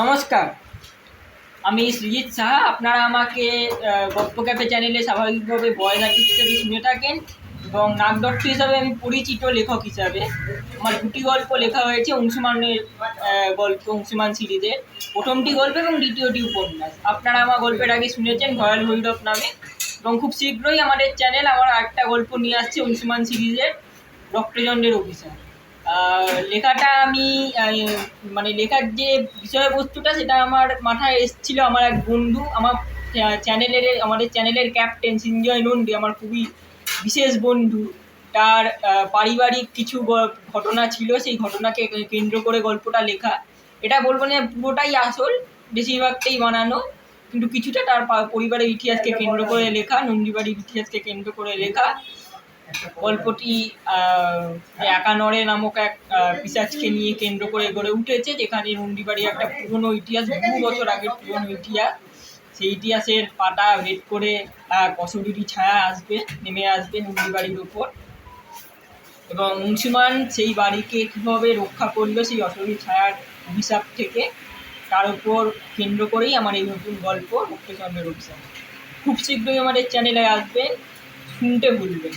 নমস্কার, আমি সৃজিত সাহা। আপনারা আমাকে গল্প ক্যাফে চ্যানেলে স্বাভাবিকভাবে ভয়েস আর্টিস্ট হিসেবে শুনে থাকেন এবং নাগদত্ত হিসাবে আমি পরিচিত লেখক হিসাবে। আমার দুটি গল্প লেখা হয়েছে অংশুমানের গল্প, অংশুমান সিরিজের প্রথমটি গল্প এবং দ্বিতীয়টি উপন্যাস। আপনারা আমার গল্পের আগে শুনেছেন ভয়াল ভৈরব নামে, এবং খুব শীঘ্রই আমাদের চ্যানেল আমার আরেকটা গল্প নিয়ে আসছে অংশুমান সিরিজের রক্তচন্দ্রের অভিযান। লেখাটা আমি মানে লেখার যে বিষয়বস্তুটা সেটা আমার মাথায় এসেছিল আমার এক বন্ধু, আমার আমাদের চ্যানেলের ক্যাপ্টেন সঞ্জয় নন্দী, আমার খুবই বিশেষ বন্ধু। তার পারিবারিক কিছু ঘটনা ছিল, সেই ঘটনাকে কেন্দ্র করে গল্পটা লেখা। এটা বলবো না পুরোটাই আসল, বেশিরভাগটাই বানানো, কিন্তু কিছুটা তার পরিবারের ইতিহাসকে কেন্দ্র করে লেখা, নন্দীবাড়ির ইতিহাসকে কেন্দ্র করে লেখা। গল্পটি একানরে নামক এক পিশাচকে নিয়ে কেন্দ্র করে গড়ে উঠেছে, যেখানে নন্দীবাড়ি একটা পুরনো ইতিহাস, বহু বছর আগের পুরনো ইতিহাস। সেই ইতিহাসের পাতা ভেদ করে অশরীরী ছায়া নেমে আসবে নন্দীবাড়ির উপর, এবং অংশুমান সেই বাড়িকে কীভাবে রক্ষা করলো সেই অশরীরী ছায়ার অভিশাপ থেকে, তার উপর কেন্দ্র করেই আমার এই নতুন গল্প রক্তচন্দ্রের অভিশাপ। খুব শীঘ্রই আমাদের চ্যানেলে আসবে, শুনতে ভুলবেন।